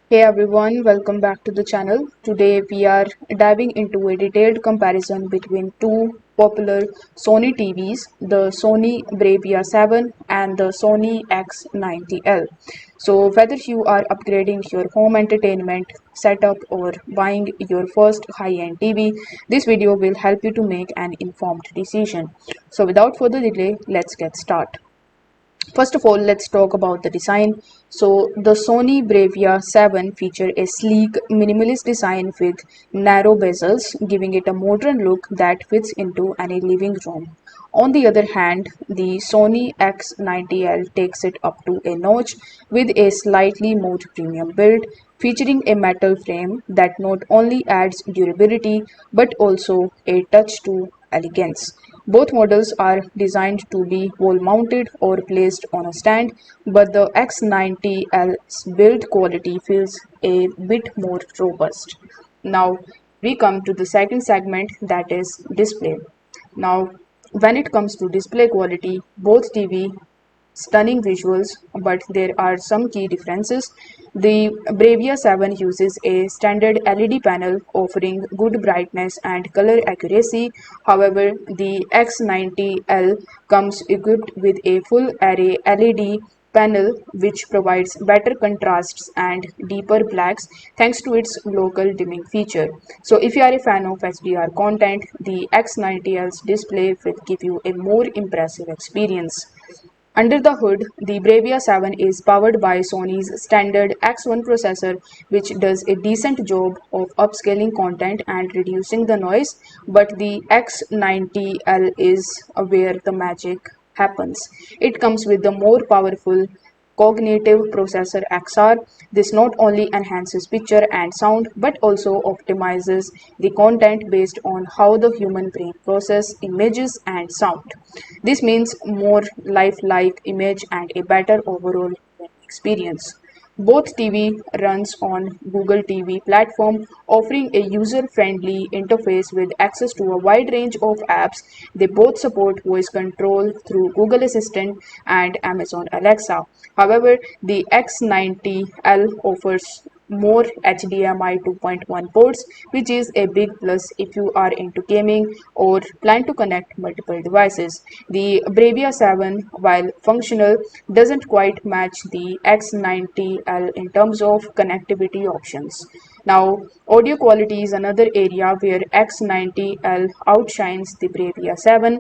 Hey everyone, welcome back to the channel. Today we are diving into a detailed comparison between two popular Sony TVs, the Sony Bravia 7 and the Sony X90L. So whether you are upgrading your home entertainment setup or buying your first high-end TV, this video will help you to make an informed decision. So without further delay, let's get started. First of all, let's talk about the design. So the Sony Bravia 7 feature a sleek, minimalist design with narrow bezels, giving it a modern look that fits into any living room. On the other hand, the Sony X90L takes it up to a notch with a slightly more premium build, featuring a metal frame that not only adds durability but also a touch to elegance. Both models are designed to be wall mounted or placed on a stand, but the X90L's build quality feels a bit more robust. Now we come to the second segment, that is display. Now, when it comes to display quality, both TV stunning visuals, but there are some key differences. The Bravia 7 uses a standard LED panel offering good brightness and color accuracy. However, the X90L comes equipped with a full array LED panel which provides better contrasts and deeper blacks thanks to its local dimming feature. So if you are a fan of HDR content, the X90L's display will give you a more impressive experience. Under the hood, the Bravia 7 is powered by Sony's standard X1 processor, which does a decent job of upscaling content and reducing the noise, but the X90L is where the magic happens. It comes with the more powerful cognitive processor XR. This not only enhances picture and sound but also optimizes the content based on how the human brain processes images and sound. This means more lifelike image and a better overall experience. Both TV runs on Google TV platform, offering a user-friendly interface with access to a wide range of apps. They both support voice control through Google Assistant and Amazon Alexa. However, the X90L offers more HDMI 2.1 ports, which is a big plus if you are into gaming or plan to connect multiple devices. The Bravia 7, while functional, doesn't quite match the X90L in terms of connectivity options. Now, audio quality is another area where X90L outshines the Bravia 7.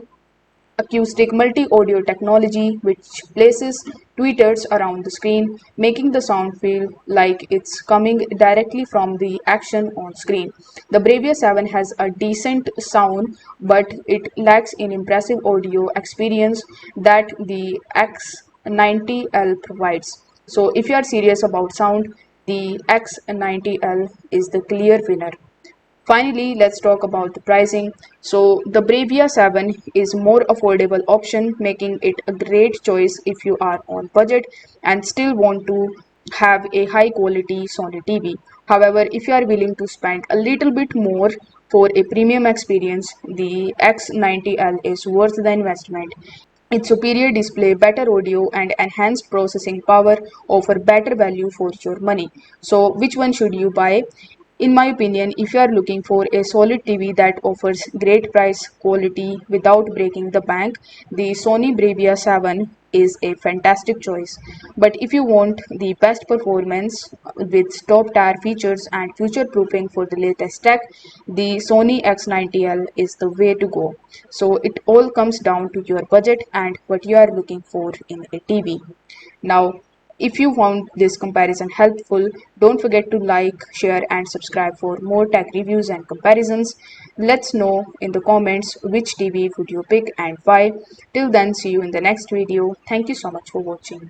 Acoustic multi-audio technology which places tweeters around the screen, making the sound feel like it's coming directly from the action on screen. The Bravia 7 has a decent sound, but it lacks in impressive audio experience that the X90L provides. So if you are serious about sound, the X90L is the clear winner. Finally, let's talk about the pricing. So the Bravia 7 is more affordable option, making it a great choice if you are on budget and still want to have a high quality Sony TV. However, if you are willing to spend a little bit more for a premium experience, the X90L is worth the investment. Its superior display, better audio, and enhanced processing power offer better value for your money. So, which one should you buy? In my opinion, if you are looking for a solid TV that offers great price quality without breaking the bank, the Sony Bravia 7 is a fantastic choice. But if you want the best performance with top tier features and future proofing for the latest tech, the Sony X90L is the way to go. So it all comes down to your budget and what you are looking for in a TV. Now, if you found this comparison helpful, don't forget to like, share, and subscribe for more tech reviews and comparisons. Let's know in the comments which TV would you pick and why. Till then, see you in the next video. Thank you so much for watching.